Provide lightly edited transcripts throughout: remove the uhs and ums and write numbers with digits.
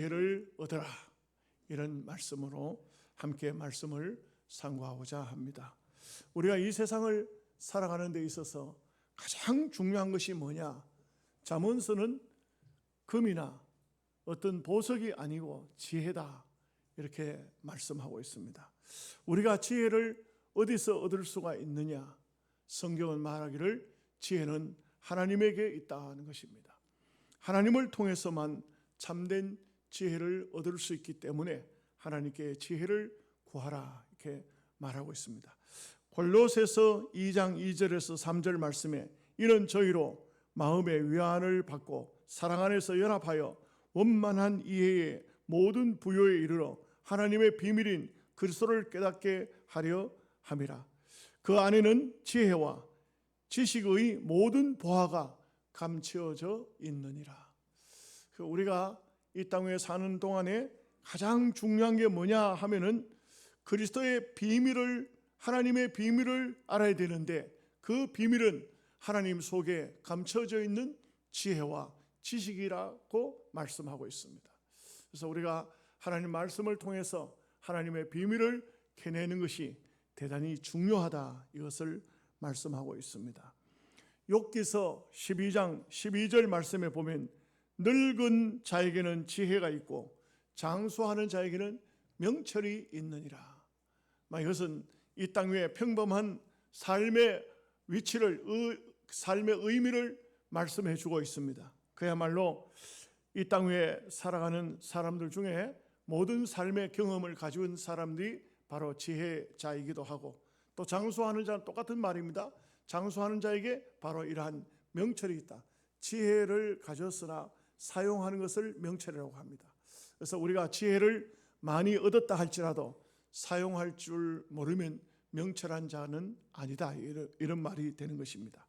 지혜를 얻어라, 이런 말씀으로 함께 말씀을 상고하고자 합니다. 우리가 이 세상을 살아가는 데 있어서 가장 중요한 것이 뭐냐? 잠언서는 금이나 어떤 보석이 아니고 지혜다, 이렇게 말씀하고 있습니다. 우리가 지혜를 어디서 얻을 수가 있느냐? 성경은 말하기를 지혜는 하나님에게 있다는 것입니다. 하나님을 통해서만 참된 지혜를 얻을 수 있기 때문에 하나님께 지혜를 구하라, 이렇게 말하고 있습니다. 골로새서 2장 2절에서 3절 말씀에 이는 저희로 마음의 위안을 받고 사랑 안에서 연합하여 원만한 이해의 모든 부요에 이르러 하나님의 비밀인 그리스도를 깨닫게 하려 함이라. 그 안에는 지혜와 지식의 모든 보화가 감추어져 있느니라. 우리가 이 땅에 사는 동안에 가장 중요한 게 뭐냐 하면은 그리스도의 비밀을, 하나님의 비밀을 알아야 되는데, 그 비밀은 하나님 속에 감춰져 있는 지혜와 지식이라고 말씀하고 있습니다. 그래서 우리가 하나님 말씀을 통해서 하나님의 비밀을 캐내는 것이 대단히 중요하다, 이것을 말씀하고 있습니다. 욥기서 12장 12절 말씀에 보면 늙은 자에게는 지혜가 있고 장수하는 자에게는 명철이 있느니라. 이것은 이 땅 위에 평범한 삶의 위치를, 삶의 의미를 말씀해 주고 있습니다. 그야말로 이 땅 위에 살아가는 사람들 중에 모든 삶의 경험을 가진 사람들이 바로 지혜자이기도 하고, 또 장수하는 자는 똑같은 말입니다. 장수하는 자에게 바로 이러한 명철이 있다. 지혜를 가졌으나 사용하는 것을 명철이라고 합니다. 그래서 우리가 지혜를 많이 얻었다 할지라도 사용할 줄 모르면 명철한 자는 아니다, 이런 말이 되는 것입니다.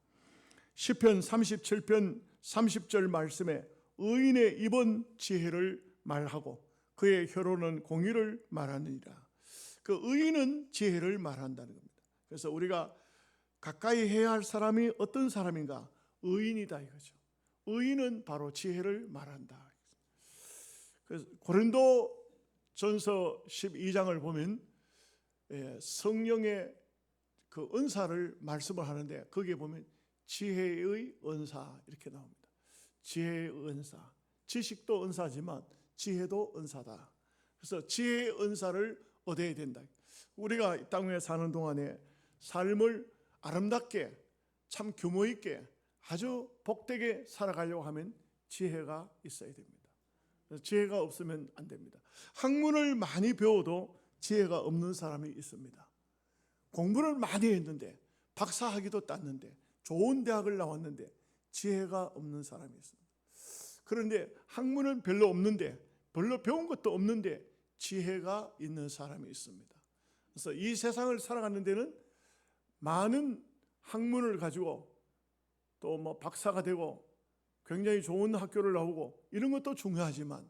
시편 37편 30절 말씀에 의인의 입은 지혜를 말하고 그의 혀로는 공의를 말하느니라. 그 의인은 지혜를 말한다는 겁니다. 그래서 우리가 가까이 해야 할 사람이 어떤 사람인가? 의인이다, 이거죠. 의인은 바로 지혜를 말한다. 그래서 고린도전서 12장을 보면 성령의 그 은사를 말씀을 하는데, 거기에 보면 지혜의 은사, 이렇게 나옵니다. 지혜의 은사, 지식도 은사지만 지혜도 은사다. 그래서 지혜의 은사를 얻어야 된다. 우리가 이 땅에 사는 동안에 삶을 아름답게, 참 규모 있게, 아주 복되게 살아가려고 하면 지혜가 있어야 됩니다. 지혜가 없으면 안 됩니다. 학문을 많이 배워도 지혜가 없는 사람이 있습니다. 공부를 많이 했는데, 박사학위도 땄는데, 좋은 대학을 나왔는데 지혜가 없는 사람이 있습니다. 그런데 학문은 별로 없는데, 별로 배운 것도 없는데 지혜가 있는 사람이 있습니다. 그래서 이 세상을 살아가는 데는 많은 학문을 가지고 또 박사가 되고 굉장히 좋은 학교를 나오고 이런 것도 중요하지만,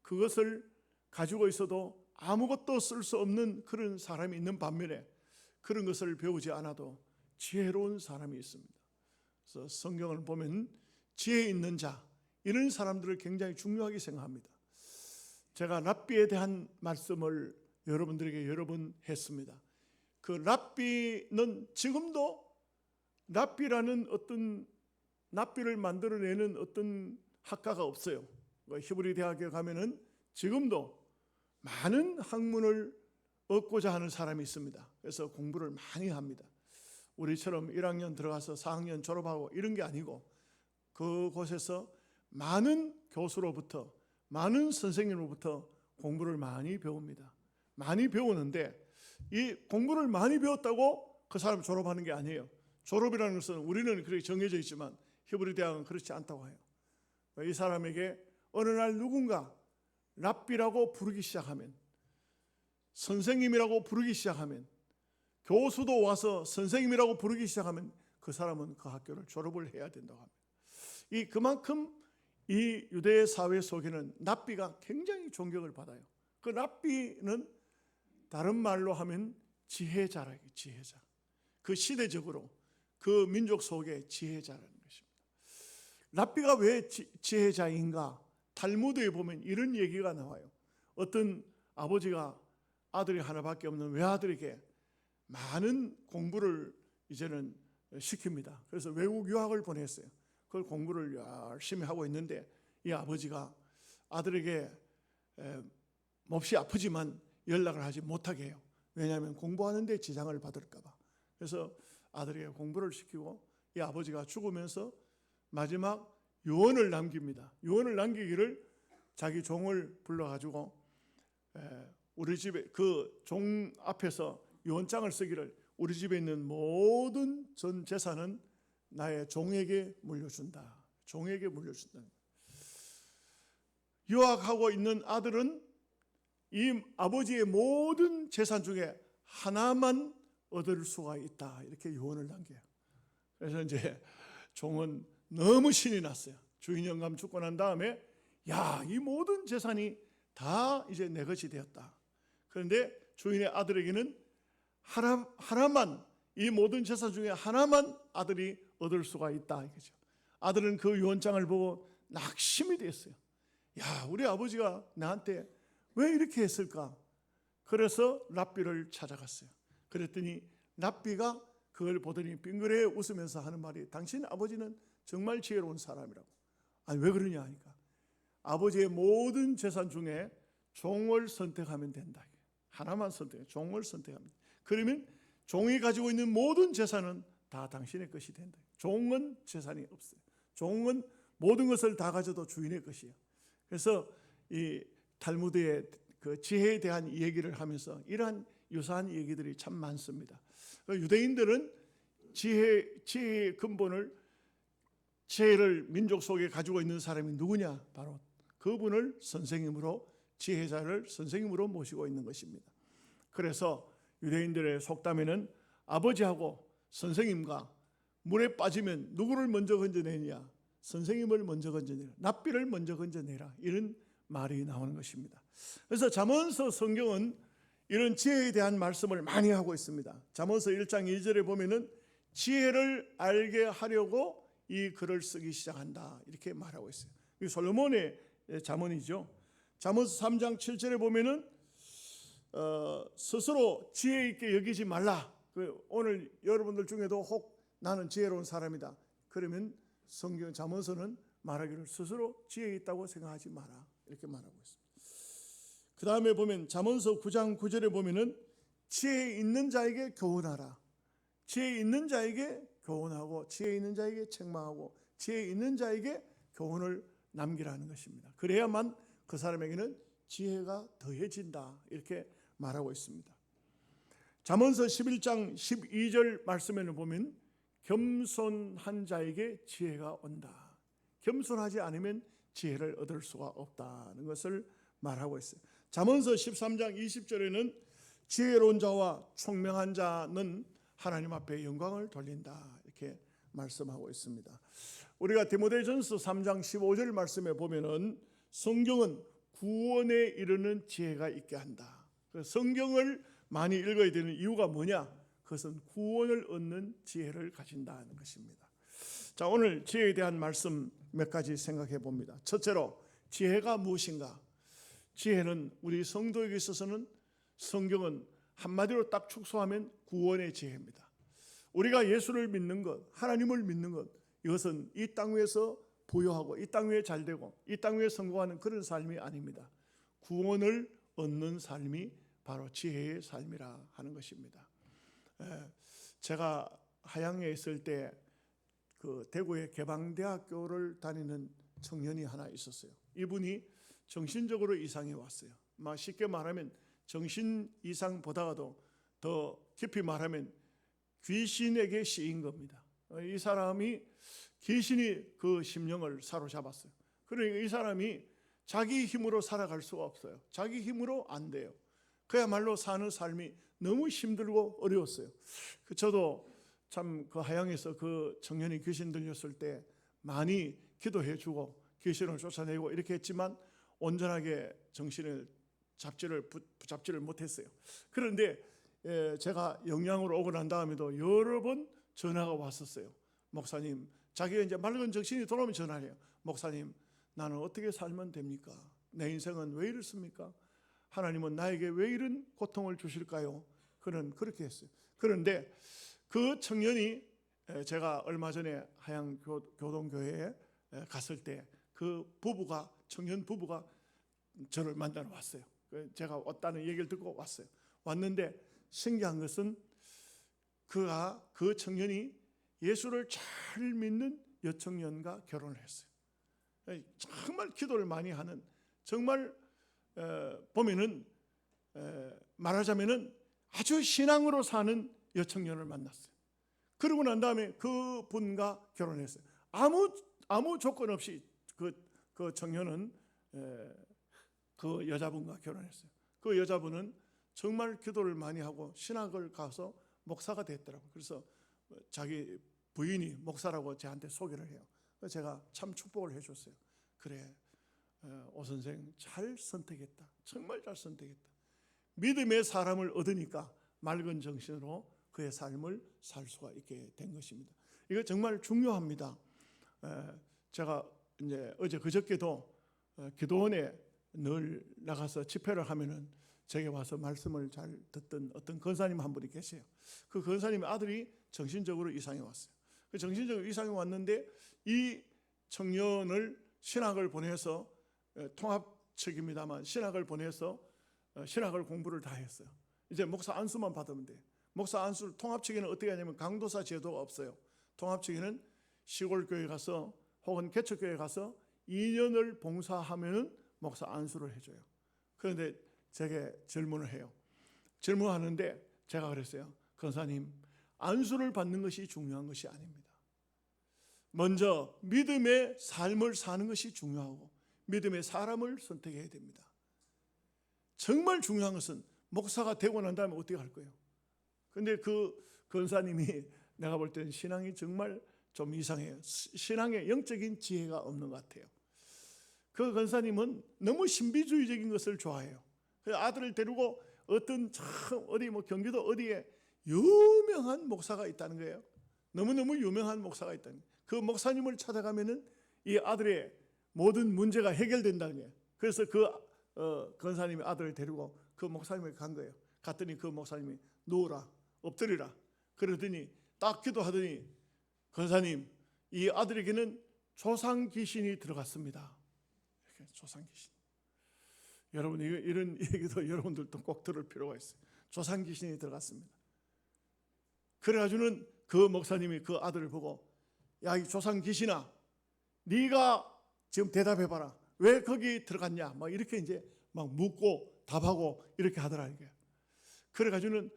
그것을 가지고 있어도 아무것도 쓸 수 없는 그런 사람이 있는 반면에 그런 것을 배우지 않아도 지혜로운 사람이 있습니다. 그래서 성경을 보면 지혜 있는 자, 이런 사람들을 굉장히 중요하게 생각합니다. 제가 랍비에 대한 말씀을 여러분들에게 여러 번 했습니다. 그 랍비는 지금도 랍비라는 어떤 랍비를 만들어내는 어떤 학과가 없어요. 히브리 대학에 가면은 지금도 많은 학문을 얻고자 하는 사람이 있습니다. 그래서 공부를 많이 합니다. 우리처럼 1학년 들어가서 4학년 졸업하고 이런 게 아니고, 그곳에서 많은 교수로부터, 많은 선생님으로부터 공부를 많이 배웁니다. 많이 배우는데, 이 공부를 많이 배웠다고 그 사람 졸업하는 게 아니에요. 졸업이라는 것은 우리는 그렇게 정해져 있지만 히브리 대학은 그렇지 않다고 해요. 이 사람에게 어느 날 누군가 랍비라고 부르기 시작하면, 선생님이라고 부르기 시작하면, 교수도 와서 선생님이라고 부르기 시작하면 그 사람은 그 학교를 졸업을 해야 된다고 합니다. 그만큼 이 유대 사회 속에는 랍비가 굉장히 존경을 받아요. 그 랍비는 다른 말로 하면 지혜자라, 지혜자. 그 시대적으로 그 민족 속의 지혜자라는 것입니다. 랍비가 왜 지혜자인가? 탈무드에 보면 이런 얘기가 나와요. 어떤 아버지가 아들이 하나밖에 없는 외아들에게 많은 공부를 이제는 시킵니다. 그래서 외국 유학을 보냈어요. 그걸 공부를 열심히 하고 있는데 이 아버지가 아들에게 몹시 아프지만 연락을 하지 못하게 해요. 왜냐하면 공부하는 데 지장을 받을까 봐. 그래서 아들에게 공부를 시키고 이 아버지가 죽으면서 마지막 유언을 남깁니다. 유언을 남기기를 자기 종을 불러가지고 우리 집에 그 종 앞에서 유언장을 쓰기를 우리 집에 있는 모든 전 재산은 나의 종에게 물려준다. 종에게 물려준다. 유학하고 있는 아들은 이 아버지의 모든 재산 중에 하나만 얻을 수가 있다. 이렇게 유언을 남겨요. 그래서 이제 종은 너무 신이 났어요. 주인 영감 죽고 난 다음에 이 모든 재산이 다 이제 내 것이 되었다. 그런데 주인의 아들에게는 하나만, 이 모든 재산 중에 하나만 아들이 얻을 수가 있다 이거죠. 아들은 그 유언장을 보고 낙심이 됐어요. 우리 아버지가 나한테 왜 이렇게 했을까? 그래서 랍비를 찾아갔어요. 그랬더니 랍비가 그걸 보더니 빙그레 웃으면서 하는 말이 당신 아버지는 정말 지혜로운 사람이라고. 아니 왜 그러냐 하니까 아버지의 모든 재산 중에 종을 선택하면 된다. 하나만 선택해. 종을 선택하면 된다. 그러면 종이 가지고 있는 모든 재산은 다 당신의 것이 된다. 종은 재산이 없어요. 종은 모든 것을 다 가져도 주인의 것이에요. 그래서 이 탈무드의 그 지혜에 대한 얘기를 하면서 이러한 유사한 얘기들이 참 많습니다. 유대인들은 지혜의 근본을 지혜를 민족 속에 가지고 있는 사람이 누구냐? 바로 그분을 선생님으로 지혜자를 선생님으로 모시고 있는 것입니다. 그래서 유대인들의 속담에는 아버지하고 선생님과 물에 빠지면 누구를 먼저 건져내냐? 선생님을 먼저 건져내라. 납비를 먼저 건져내라. 이런 말이 나오는 것입니다. 그래서 잠언서 성경은 이런 지혜에 대한 말씀을 많이 하고 있습니다. 잠언서 1장 2절에 보면은 지혜를 알게 하려고 이 글을 쓰기 시작한다. 이렇게 말하고 있어요. 이 솔로몬의 잠언이죠. 잠언서 3장 7절에 보면은 스스로 지혜 있게 여기지 말라. 오늘 여러분들 중에도 혹 나는 지혜로운 사람이다. 그러면 성경 잠언서는 말하기를 스스로 지혜 있다고 생각하지 마라. 이렇게 말하고 있습니다. 그 다음에 보면 잠언서 9장 9절에 보면은 지혜 있는 자에게 교훈하라. 지혜 있는 자에게 교훈하고 지혜 있는 자에게 책망하고 지혜 있는 자에게 교훈을 남기라는 것입니다. 그래야만 그 사람에게는 지혜가 더해진다. 이렇게 말하고 있습니다. 잠언서 11장 12절 말씀에는 보면 겸손한 자에게 지혜가 온다. 겸손하지 않으면 지혜를 얻을 수가 없다는 것을 말하고 있어요. 잠언서 13장 20절에는 지혜로운 자와 총명한 자는 하나님 앞에 영광을 돌린다. 이렇게 말씀하고 있습니다. 우리가 디모데전서 3장 15절 말씀에 보면은 성경은 구원에 이르는 지혜가 있게 한다. 성경을 많이 읽어야 되는 이유가 뭐냐? 그것은 구원을 얻는 지혜를 가진다는 것입니다. 자, 오늘 지혜에 대한 말씀 몇 가지 생각해 봅니다. 첫째로 지혜가 무엇인가? 지혜는 우리 성도에게 있어서는 성경은 한마디로 딱 축소하면 구원의 지혜입니다. 우리가 예수를 믿는 것, 하나님을 믿는 것, 이것은 이 땅 위에서 부유하고 이 땅 위에 잘되고 이 땅 위에 성공하는 그런 삶이 아닙니다. 구원을 얻는 삶이 바로 지혜의 삶이라 하는 것입니다. 제가 하양에 있을 때 그 대구의 개방대학교를 다니는 청년이 하나 있었어요. 이분이 정신적으로 이상이 왔어요. 쉽게 말하면 정신 이상보다도 더 깊이 말하면 귀신에게 씌인 겁니다. 이 사람이 귀신이 그 심령을 사로잡았어요. 그러니까 이 사람이 자기 힘으로 살아갈 수가 없어요. 자기 힘으로 안 돼요. 그야말로 사는 삶이 너무 힘들고 어려웠어요. 저도 참 그 하양에서 그 청년이 귀신 들렸을 때 많이 기도해주고 귀신을 쫓아내고 이렇게 했지만 온전하게 정신을 붙잡지를 못했어요. 그런데 제가 영양으로 오고 난 다음에도 여러 번 전화가 왔었어요. 목사님, 자기가 이제 맑은 정신이 돌아오면 전화해요. 목사님, 나는 어떻게 살면 됩니까? 내 인생은 왜 이렇습니까? 하나님은 나에게 왜 이런 고통을 주실까요? 그는 그렇게 했어요. 그런데 그 청년이, 제가 얼마 전에 하양교동교회에 갔을 때 그 부부가, 청년 부부가 저를 만나러 왔어요. 제가 왔다는 얘기를 듣고 왔어요. 왔는데 신기한 것은 그 청년이 예수를 잘 믿는 여청년과 결혼을 했어요. 정말 기도를 많이 하는, 정말 보면은 말하자면은 아주 신앙으로 사는 여청년을 만났어요. 그러고 난 다음에 그 분과 결혼했어요. 아무 조건 없이 그 청년은 그 여자분과 결혼했어요. 그 여자분은 정말 기도를 많이 하고 신학을 가서 목사가 됐더라고요. 그래서 자기 부인이 목사라고 저한테 소개를 해요. 제가 참 축복을 해줬어요. 그래, 오 선생 잘 선택했다. 정말 잘 선택했다. 믿음의 사람을 얻으니까 맑은 정신으로 그의 삶을 살 수가 있게 된 것입니다. 이거 정말 중요합니다. 제가 이제 어제 그저께도 기도원에 늘 나가서 집회를 하면은 제게 와서 말씀을 잘 듣던 어떤 권사님 한 분이 계세요. 그 권사님의 아들이 정신적으로 이상해 왔어요. 그 정신적으로 이상해 왔는데 이 청년을 신학을 보내서, 통합책입니다만 신학을 보내서 신학을 공부를 다 했어요. 이제 목사 안수만 받으면 돼요. 목사 안수를 통합책에는 어떻게 하냐면 강도사 제도가 없어요. 통합책에는 시골 교회 가서 혹은 개척교회 가서 2년을 봉사하면은 목사 안수를 해줘요. 그런데 제게 질문을 해요. 질문하는데 제가 그랬어요. 권사님, 안수를 받는 것이 중요한 것이 아닙니다. 먼저 믿음의 삶을 사는 것이 중요하고 믿음의 사람을 선택해야 됩니다. 정말 중요한 것은 목사가 되고 난 다음에 어떻게 할 거예요? 근데 그 권사님이 내가 볼 때는 신앙이 정말 좀 이상해요. 신앙에 영적인 지혜가 없는 것 같아요. 그 권사님은 너무 신비주의적인 것을 좋아해요. 그래서 아들을 데리고 어떤 어디 경기도 어디에 유명한 목사가 있다는 거예요. 너무너무 유명한 목사가 있다는 거예요. 그 목사님을 찾아가면은 이 아들의 모든 문제가 해결된다는 거예요. 그래서 그 권사님의 아들을 데리고 그 목사님을 간 거예요. 갔더니 그 목사님이 누우라, 엎드리라. 그러더니 딱 기도하더니 권사님, 이 아들에게는 조상 귀신이 들어갔습니다. 조상 귀신. 여러분 이런 얘기도 여러분들도 꼭 들을 필요가 있어요. 조상 귀신이 들어갔습니다. 그래가지고는 그 목사님이 그 아들을 보고 야, 이 조상 귀신아, 네가 지금 대답해봐라. 왜 거기 들어갔냐? 막 이렇게 이제 막 묻고 답하고 이렇게 하더라 이게. 그래가지고는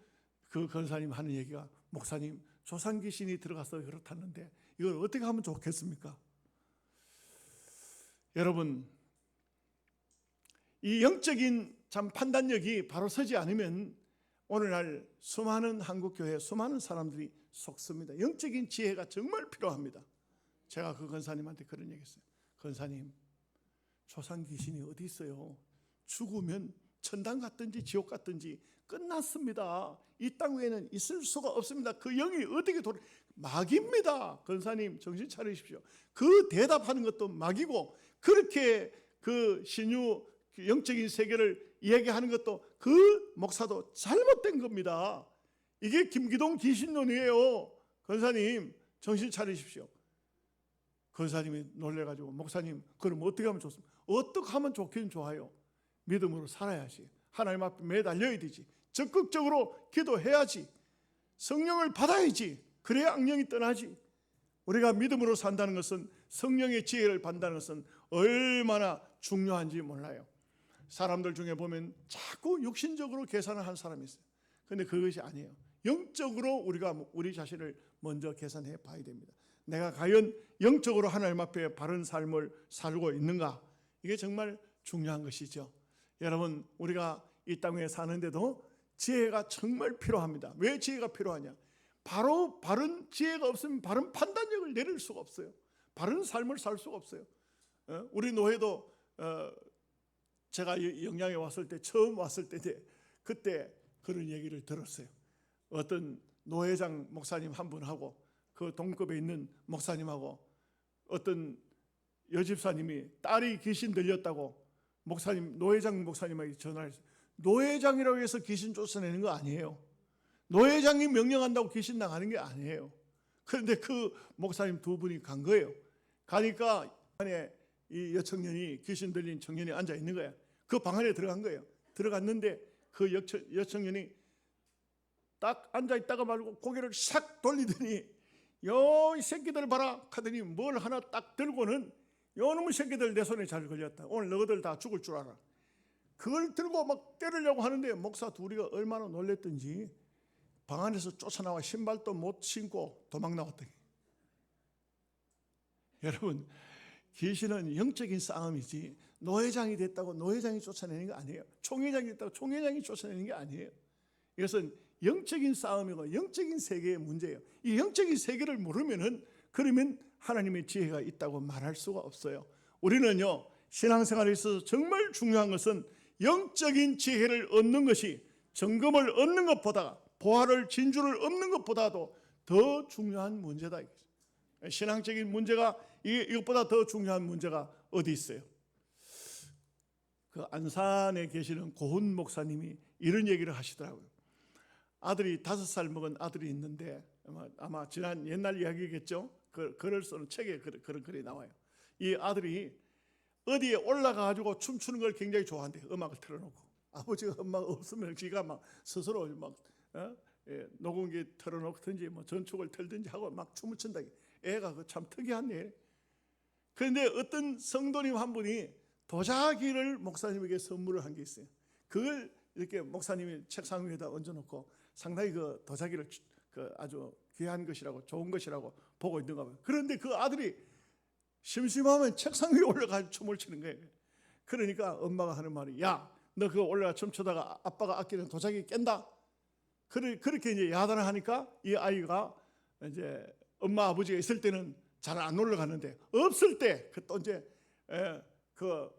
그 권사님 하는 얘기가 목사님, 조상 귀신이 들어가서 그렇다는데 이걸 어떻게 하면 좋겠습니까? 여러분, 이 영적인 참 판단력이 바로 서지 않으면 오늘날 수많은 한국교회 수많은 사람들이 속습니다. 영적인 지혜가 정말 필요합니다. 제가 그 권사님한테 그런 얘기했어요. 권사님, 조상 귀신이 어디 있어요? 죽으면 천당 갔든지 지옥 갔든지 끝났습니다. 이 땅 외에는 있을 수가 없습니다. 그 영이 어떻게 막입니다. 권사님 정신 차리십시오. 그 대답하는 것도 막이고 그렇게 그 신유 영적인 세계를 이야기하는 것도 그 목사도 잘못된 겁니다. 이게 김기동 귀신론이에요. 권사님 정신 차리십시오. 권사님이 놀래가지고 목사님 그럼 어떻게 하면 좋습니까? 어떻게 하면 좋긴 좋아요. 믿음으로 살아야지. 하나님 앞에 매달려야 되지. 적극적으로 기도해야지. 성령을 받아야지. 그래야 악령이 떠나지. 우리가 믿음으로 산다는 것은 성령의 지혜를 받는다는 것은 얼마나 중요한지 몰라요. 사람들 중에 보면 자꾸 육신적으로 계산을 하는 사람이 있어요. 그런데 그것이 아니에요. 영적으로 우리가 우리 자신을 먼저 계산해 봐야 됩니다. 내가 과연 영적으로 하나님 앞에 바른 삶을 살고 있는가? 이게 정말 중요한 것이죠. 여러분, 우리가 이 땅에 사는데도 지혜가 정말 필요합니다. 왜 지혜가 필요하냐? 바로 바른 지혜가 없으면 바른 판단력을 내릴 수가 없어요. 바른 삶을 살 수가 없어요. 우리 노회도 제가 영양에 왔을 때 처음 왔을 때 그때 그런 얘기를 들었어요. 어떤 노회장 목사님 한 분하고 그 동급에 있는 목사님하고 어떤 여집사님이 딸이 귀신 들렸다고 목사님, 노회장 목사님에게 전화를 했어요. 노회장이라고 해서 귀신 쫓아내는 거 아니에요. 노회장이 명령한다고 귀신 나가는 게 아니에요. 그런데 그 목사님 두 분이 간 거예요. 가니까 안에 이 여청년이, 귀신 들린 청년이 앉아 있는 거야. 그 방 안에 들어간 거예요. 들어갔는데 그 여청년이 딱 앉아 있다가 말고 고개를 싹 돌리더니 요 이 새끼들 봐라 하더니 뭘 하나 딱 들고는 요놈의 새끼들 내 손에 잘 걸렸다. 오늘 너희들 다 죽을 줄 알아. 그걸 들고 막 때리려고 하는데 목사 둘이가 얼마나 놀랬던지 방 안에서 쫓아나와 신발도 못 신고 도망 나왔더니. 여러분, 귀신은 영적인 싸움이지 노회장이 됐다고 노회장이 쫓아내는 게 아니에요. 총회장이 됐다고 총회장이 쫓아내는 게 아니에요. 이것은 영적인 싸움이고 영적인 세계의 문제예요. 이 영적인 세계를 모르면은 그러면 하나님의 지혜가 있다고 말할 수가 없어요. 우리는요, 신앙생활에 있어서 정말 중요한 것은 영적인 지혜를 얻는 것이 정금을 얻는 것보다, 보화를 진주를 얻는 것보다도 더 중요한 문제다. 신앙적인 문제가 이것보다 더 중요한 문제가 어디 있어요? 그 안산에 계시는 고훈 목사님이 이런 얘기를 하시더라고요. 아들이 5살 먹은 아들이 있는데 아마 지난 옛날 이야기겠죠. 글을 쓰는 책에 그런 글이 나와요. 이 아들이 어디에 올라가가지고 춤추는 걸 굉장히 좋아한대. 음악을 틀어놓고. 아버지가 음악 없으면 지가 막 스스로 막 녹음기 틀어놓든지 뭐 전축을 틀든지 하고 막 춤을 춘다. 애가 참 특이한 애. 그런데 어떤 성도님 한 분이 도자기를 목사님에게 선물을 한 게 있어요. 그걸 이렇게 목사님이 책상 위에다 얹어놓고 상당히 그 도자기를 아주 귀한 것이라고 좋은 것이라고 보고 있는가 봐요. 그런데 그 아들이 심심하면 책상 위에 올라가서 춤을 추는 거예요. 그러니까 엄마가 하는 말이, 야, 너 그거 올라가 춤추다가 아빠가 아끼는 도자기 깬다. 그렇게 이제 야단을 하니까 이 아이가 이제 엄마 아버지가 있을 때는 잘 안 올라가는데 없을 때 그 또 이제 그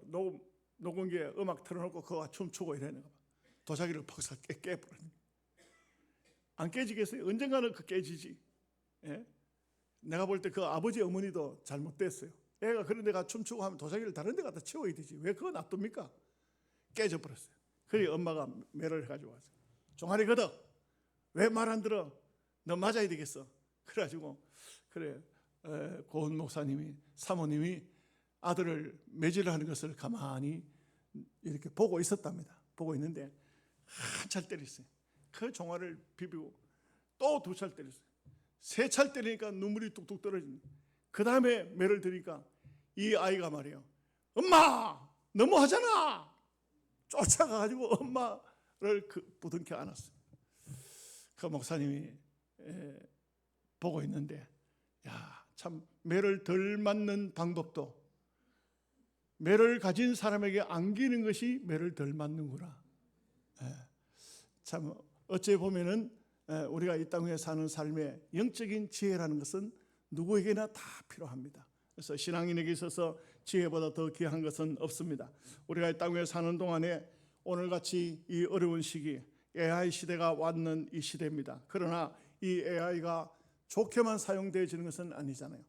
녹음기에 음악 틀어놓고 그거 춤추고 이러는 거 봐. 도자기를 퍽사 깨버리는 거예요. 안 깨지겠어요? 언젠가는 그 깨지지. 예? 내가 볼 때 그 아버지 어머니도 잘못됐어요. 애가 그런 데가 춤추고 하면 도자기를 다른 데 갖다 치워야 되지. 왜 그거 놔둡니까? 깨져버렸어요. 그래 엄마가 매를 해가지고 왔어요. 종아리 걷어. 왜 말 안 들어? 너 맞아야 되겠어. 그래가지고 그래 고은 목사님이, 사모님이 아들을 매질하는 것을 가만히 이렇게 보고 있었답니다. 보고 있는데 한참 때렸어요. 그 종아리를 비비고 또 2찰 때렸어요. 3찰 때리니까 눈물이 뚝뚝 떨어지는. 그 다음에 매를 드니까 이 아이가 말이에요. 엄마 너무하잖아. 쫓아가가지고 엄마를 부둥켜 안았어요. 그 목사님이 보고 있는데, 야, 참 매를 덜 맞는 방법도 매를 가진 사람에게 안기는 것이 매를 덜 맞는구나. 참 어찌 보면은 우리가 이 땅에 사는 삶의 영적인 지혜라는 것은 누구에게나 다 필요합니다. 그래서 신앙인에게 있어서 지혜보다 더 귀한 것은 없습니다. 우리가 이 땅에 사는 동안에 오늘같이 이 어려운 시기, AI 시대가 왔는 이 시대입니다. 그러나 이 AI가 좋게만 사용되어지는 것은 아니잖아요.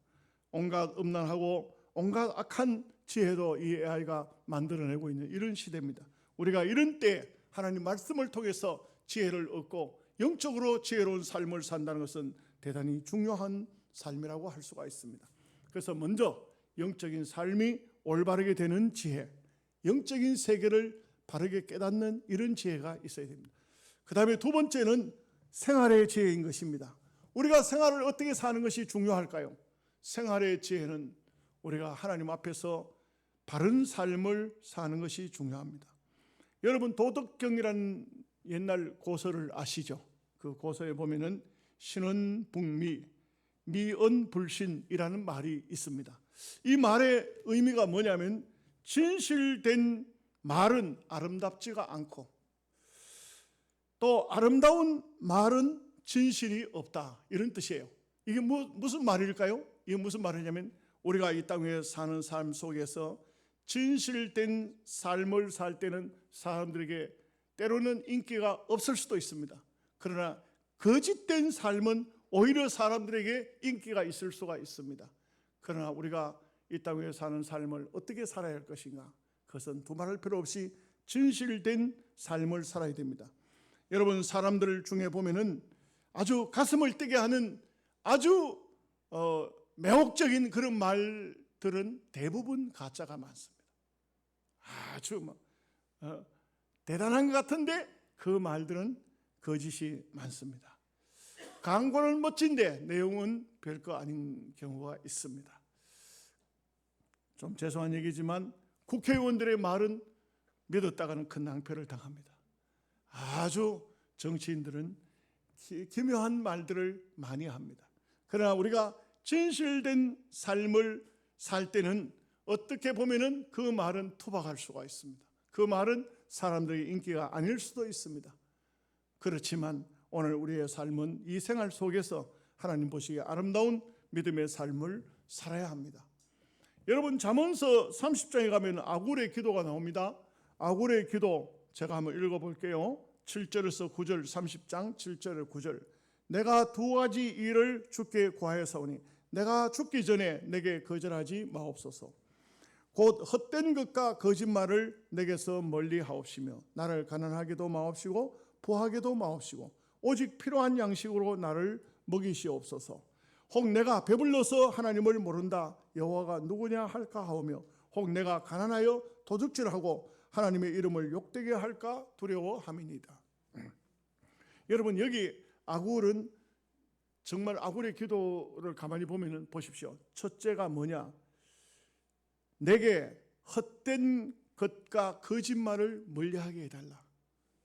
온갖 음란하고 온갖 악한 지혜도 이 AI가 만들어내고 있는 이런 시대입니다. 우리가 이런 때 하나님 말씀을 통해서 지혜를 얻고 영적으로 지혜로운 삶을 산다는 것은 대단히 중요한 삶이라고 할 수가 있습니다. 그래서 먼저 영적인 삶이 올바르게 되는 지혜, 영적인 세계를 바르게 깨닫는 이런 지혜가 있어야 됩니다. 그 다음에 2번째는 생활의 지혜인 것입니다. 우리가 생활을 어떻게 사는 것이 중요할까요? 생활의 지혜는 우리가 하나님 앞에서 바른 삶을 사는 것이 중요합니다. 여러분 도덕경이라는 옛날 고서를 아시죠? 그 고서에 보면은 신은북미, 미언불신이라는 말이 있습니다. 이 말의 의미가 뭐냐면 진실된 말은 아름답지가 않고 또 아름다운 말은 진실이 없다, 이런 뜻이에요. 이게 무슨 말일까요? 이게 무슨 말이냐면 우리가 이 땅에 사는 삶 속에서 진실된 삶을 살 때는 사람들에게 때로는 인기가 없을 수도 있습니다. 그러나 거짓된 삶은 오히려 사람들에게 인기가 있을 수가 있습니다. 그러나 우리가 이 땅 위에 사는 삶을 어떻게 살아야 할 것인가? 그것은 두말할 필요 없이 진실된 삶을 살아야 됩니다. 여러분, 사람들 중에 보면은 아주 가슴을 뛰게 하는 아주 매혹적인 그런 말들은 대부분 가짜가 많습니다. 아주 대단한 것 같은데 그 말들은 거짓이 많습니다. 광고는 멋진데 내용은 별거 아닌 경우가 있습니다. 좀 죄송한 얘기지만 국회의원들의 말은 믿었다가는 큰 낭패를 당합니다. 아주 정치인들은 기묘한 말들을 많이 합니다. 그러나 우리가 진실된 삶을 살 때는 어떻게 보면은 그 말은 투박할 수가 있습니다. 그 말은 사람들의 인기가 아닐 수도 있습니다. 그렇지만 오늘 우리의 삶은 이 생활 속에서 하나님 보시기에 아름다운 믿음의 삶을 살아야 합니다. 여러분, 잠언서 30장에 가면 아굴의 기도가 나옵니다. 아굴의 기도 제가 한번 읽어볼게요. 7절에서 9절, 30장 7절 9절. 내가 두 가지 일을 주께 구하였사오니 내가 죽기 전에 내게 거절하지 마옵소서. 곧 헛된 것과 거짓말을 내게서 멀리 하옵시며 나를 가난하게도 마옵시고 부하게도 마옵시고 오직 필요한 양식으로 나를 먹이시옵소서. 혹 내가 배불러서 하나님을 모른다 여호와가 누구냐 할까 하오며 혹 내가 가난하여 도둑질하고 하나님의 이름을 욕되게 할까 두려워함이니이다. 여러분, 여기 아굴은 정말 아굴의 기도를 가만히 보면 보십시오. 첫째가 뭐냐? 내게 헛된 것과 거짓말을 멀리하게 해달라.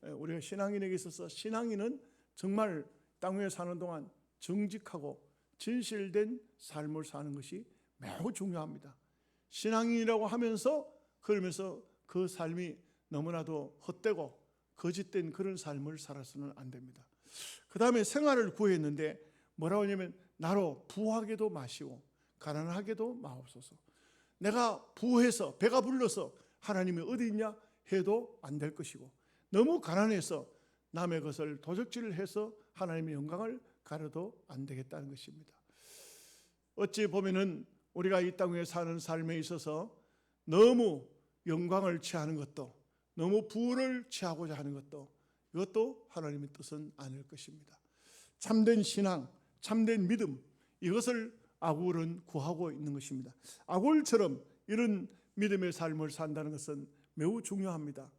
우리가 신앙인에게 있어서 신앙인은 정말 땅 위에 사는 동안 정직하고 진실된 삶을 사는 것이 매우 중요합니다. 신앙인이라고 하면서 그러면서 그 삶이 너무나도 헛되고 거짓된 그런 삶을 살아서는 안 됩니다. 그 다음에 생활을 구했는데 뭐라고 하냐면 나로 부하게도 마시고 가난하게도 마옵소서. 내가 부해서 배가 불러서 하나님이 어디 있냐 해도 안 될 것이고 너무 가난해서 남의 것을 도적질을 해서 하나님의 영광을 가려도 안 되겠다는 것입니다. 어찌 보면은 우리가 이 땅 위에 사는 삶에 있어서 너무 영광을 취하는 것도 너무 부를 취하고자 하는 것도 이것도 하나님의 뜻은 아닐 것입니다. 참된 신앙, 참된 믿음 이것을 아굴은 구하고 있는 것입니다. 아굴처럼 이런 믿음의 삶을 산다는 것은 매우 중요합니다.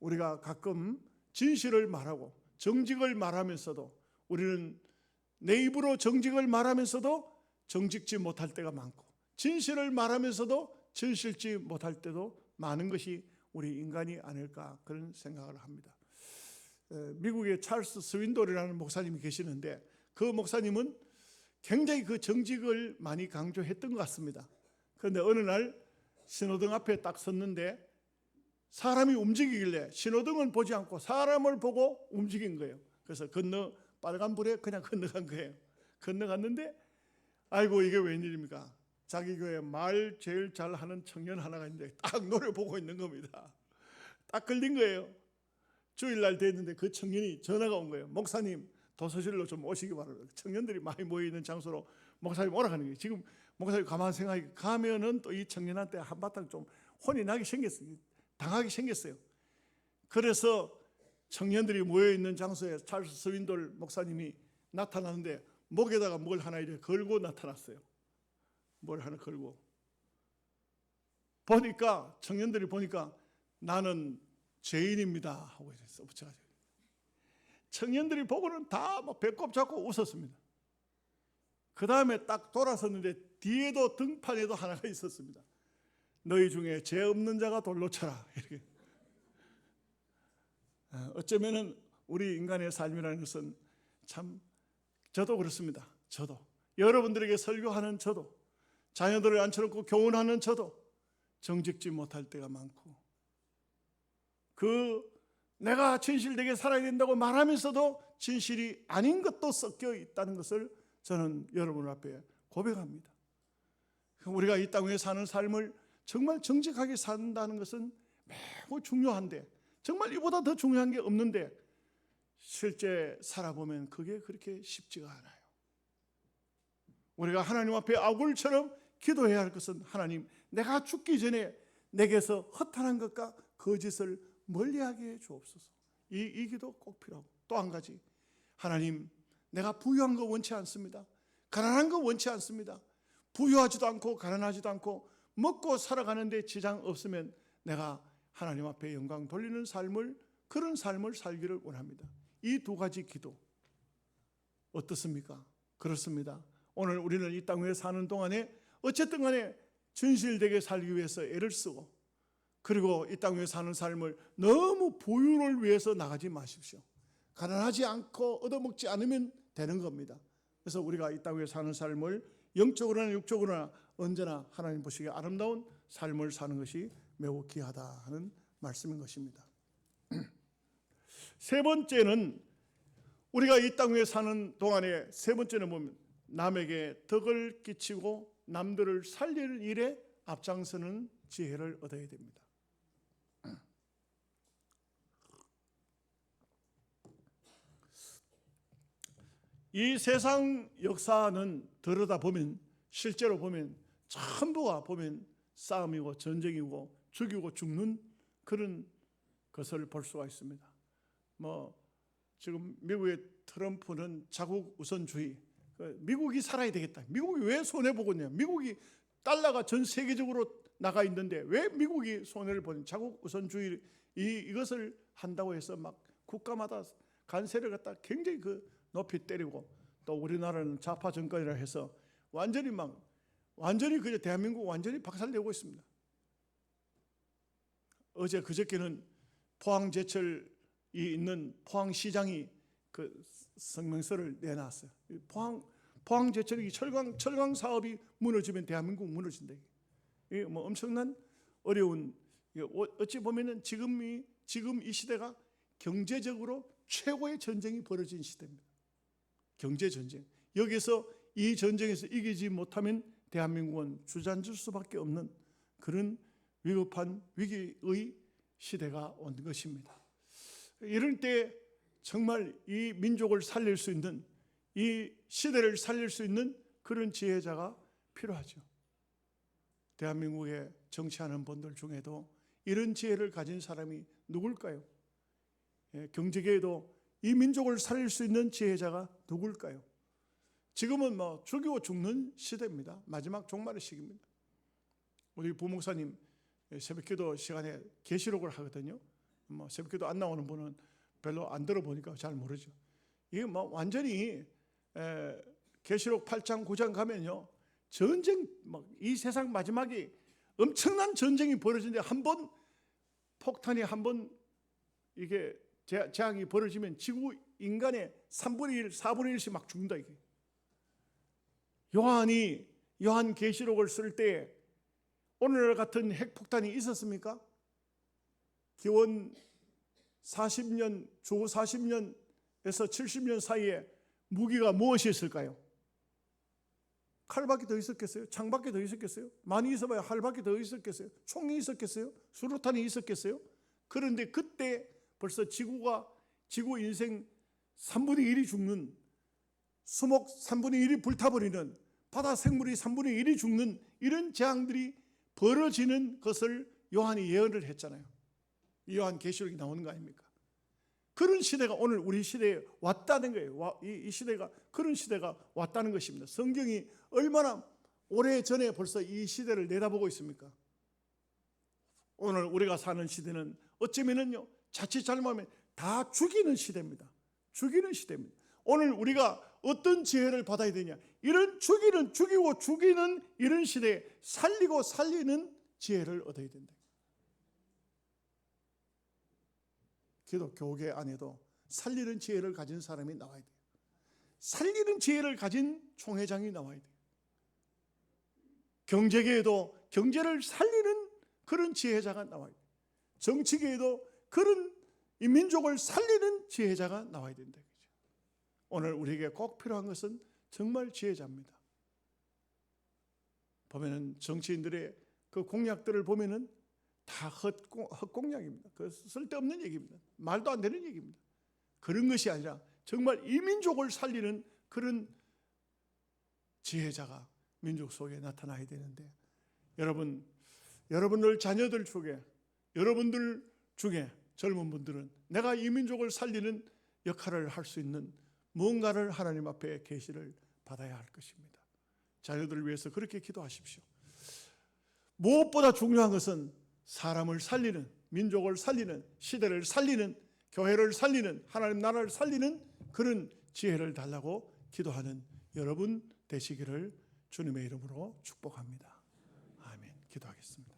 우리가 가끔 진실을 말하고 정직을 말하면서도 우리는 내 입으로 정직을 말하면서도 정직지 못할 때가 많고 진실을 말하면서도 진실지 못할 때도 많은 것이 우리 인간이 아닐까 그런 생각을 합니다. 미국의 찰스 스윈돌이라는 목사님이 계시는데 그 목사님은 굉장히 그 정직을 많이 강조했던 것 같습니다. 그런데 어느 날 신호등 앞에 딱 섰는데 사람이 움직이길래 신호등은 보지 않고 사람을 보고 움직인 거예요. 그래서 빨간불에 그냥 건너간 거예요. 건너갔는데 아이고 이게 웬일입니까? 자기 교회 말 제일 잘하는 청년 하나가 있는데 딱 노래 보고 있는 겁니다. 딱 걸린 거예요. 주일날 됐는데 그 청년이 전화가 온 거예요. 목사님 도서실로 좀 오시기 바랍니다. 청년들이 많이 모여있는 장소로 목사님 오라가는 거예요. 지금 목사님 가만 생각해 가면은 또 이 청년한테 한바탕 좀 혼이 나기 생겼어요. 당하기 생겼어요. 그래서 청년들이 모여있는 장소에 찰스 스윈돌 목사님이 나타나는데 목에다가 뭘 하나 이렇게 걸고 나타났어요. 뭘 하나 걸고 보니까 청년들이 보니까 나는 죄인입니다 하고 이렇게 써붙여가지고 청년들이 보고는 다 막 배꼽 잡고 웃었습니다. 그 다음에 딱 돌아섰는데 뒤에도 등판에도 하나가 있었습니다. 너희 중에 죄 없는 자가 돌로 쳐라 이렇게. 어쩌면은 우리 인간의 삶이라는 것은 참 저도 그렇습니다. 저도 여러분들에게 설교하는 저도 자녀들을 앉혀놓고 교훈하는 저도 정직지 못할 때가 많고 내가 진실되게 살아야 된다고 말하면서도 진실이 아닌 것도 섞여 있다는 것을 저는 여러분 앞에 고백합니다. 우리가 이 땅 위에 사는 삶을 정말 정직하게 산다는 것은 매우 중요한데 정말 이보다 더 중요한 게 없는데 실제 살아보면 그게 그렇게 쉽지가 않아요. 우리가 하나님 앞에 아굴처럼 기도해야 할 것은 하나님, 내가 죽기 전에 내게서 허탄한 것과 거짓을 멀리하게 해 주옵소서. 이 기도 꼭 필요하고, 또 한 가지, 하나님, 내가 부유한 거 원치 않습니다. 가난한 거 원치 않습니다. 부유하지도 않고 가난하지도 않고 먹고 살아가는데 지장 없으면 내가 하나님 앞에 영광 돌리는 삶을, 그런 삶을 살기를 원합니다. 이 두 가지 기도 어떻습니까? 그렇습니다. 오늘 우리는 이 땅 위에 사는 동안에 어쨌든 간에 진실되게 살기 위해서 애를 쓰고, 그리고 이 땅 위에 사는 삶을 너무 부유를 위해서 나가지 마십시오. 가난하지 않고 얻어먹지 않으면 되는 겁니다. 그래서 우리가 이 땅 위에 사는 삶을 영적으로나 육적으로나 언제나 하나님 보시기에 아름다운 삶을 사는 것이 매우 귀하다 하는 말씀인 것입니다. 세 번째는, 우리가 이 땅 위에 사는 동안에 세 번째는 보면 남에게 덕을 끼치고 남들을 살릴 일에 앞장서는 지혜를 얻어야 됩니다. 이 세상 역사는 들여다보면, 실제로 보면 전부가 보면 싸움이고 전쟁이고 죽이고 죽는 그런 것을 볼 수가 있습니다. 지금 미국의 트럼프는 자국 우선주의, 미국이 살아야 되겠다. 미국이 왜 손해보고 있냐? 미국이 달러가 전 세계적으로 나가 있는데 왜 미국이 손해를 보냐? 자국 우선주의 이것을 한다고 해서 막 국가마다 관세를 갖다 굉장히 높이 때리고, 또 우리나라는 좌파 정권이라 해서 완전히 그저 대한민국 완전히 박살내고 있습니다. 어제 그저께는 포항제철이 있는 포항시장이 그 성명서를 내놨어요. 포항제철이 철강 사업이 무너지면 대한민국 무너진다. 이게 엄청난 어려운, 어찌 보면은 지금 이 시대가 경제적으로 최고의 전쟁이 벌어진 시대입니다. 경제 전쟁. 여기서 이 전쟁에서 이기지 못하면 대한민국은 주저앉을 수밖에 없는 그런 위급한 위기의 시대가 온 것입니다. 이럴 때 정말 이 민족을 살릴 수 있는, 이 시대를 살릴 수 있는 그런 지혜자가 필요하죠. 대한민국에 정치하는 분들 중에도 이런 지혜를 가진 사람이 누굴까요? 경제계에도 이 민족을 살릴 수 있는 지혜자가 누굴까요? 지금은 죽이고 죽는 시대입니다. 마지막 종말의 시기입니다. 우리 부목사님 새벽기도 시간에 계시록을 하거든요. 새벽기도 안 나오는 분은 별로 안 들어보니까 잘 모르죠. 이게 완전히 계시록 8장 9장 가면요, 전쟁, 이 세상 마지막에 엄청난 전쟁이 벌어지는데 한 번 폭탄이 한 번 이게 재앙이 벌어지면 지구 인간의 3분의 1, 4분의 1씩 막 죽는다 이게. 요한 계시록을 쓸 때 오늘 같은 핵폭탄이 있었습니까? 기원 40년, 주 40년에서 70년 사이에 무기가 무엇이 있을까요? 칼밖에 더 있었겠어요? 창밖에 더 있었겠어요? 많이 있어봐야 활밖에 더 있었겠어요? 총이 있었겠어요? 수류탄이 있었겠어요? 그런데 그때 벌써 지구 인생 3분의 1이 죽는, 수목 3분의 1이 불타버리는, 바다 생물이 3분의 1이 죽는 이런 재앙들이 벌어지는 것을 요한이 예언을 했잖아요. 요한 계시록이 나오는 거 아닙니까? 그런 시대가 오늘 우리 시대에 왔다는 거예요. 이 시대가, 그런 시대가 왔다는 것입니다. 성경이 얼마나 오래전에 벌써 이 시대를 내다보고 있습니까? 오늘 우리가 사는 시대는 어쩌면은요, 자칫 잘못하면 다 죽이는 시대입니다. 죽이는 시대입니다. 오늘 우리가 어떤 지혜를 받아야 되냐? 이런 죽이고 죽이는 이런 시대에 살리고 살리는 지혜를 얻어야 된다. 기독 교계 안에도 살리는 지혜를 가진 사람이 나와야 돼요. 살리는 지혜를 가진 총회장이 나와야 돼요. 경제계에도 경제를 살리는 그런 지혜자가 나와야 돼요. 정치계에도 그런 이 민족을 살리는 지혜자가 나와야 된다. 오늘 우리에게 꼭 필요한 것은 정말 지혜자입니다. 보면은 정치인들의 그 공약들을 보면은 다 헛공약입니다. 그 쓸데없는 얘기입니다. 말도 안 되는 얘기입니다. 그런 것이 아니라 정말 이 민족을 살리는 그런 지혜자가, 민족 속에 나타나야 되는데, 여러분들 자녀들 중에, 여러분들 중에 젊은 분들은 내가 이 민족을 살리는 역할을 할 수 있는 무언가를 하나님 앞에 계시를 받아야 할 것입니다. 자녀들을 위해서 그렇게 기도하십시오. 무엇보다 중요한 것은 사람을 살리는, 민족을 살리는, 시대를 살리는, 교회를 살리는, 하나님 나라를 살리는 그런 지혜를 달라고 기도하는 여러분 되시기를 주님의 이름으로 축복합니다. 아멘. 기도하겠습니다.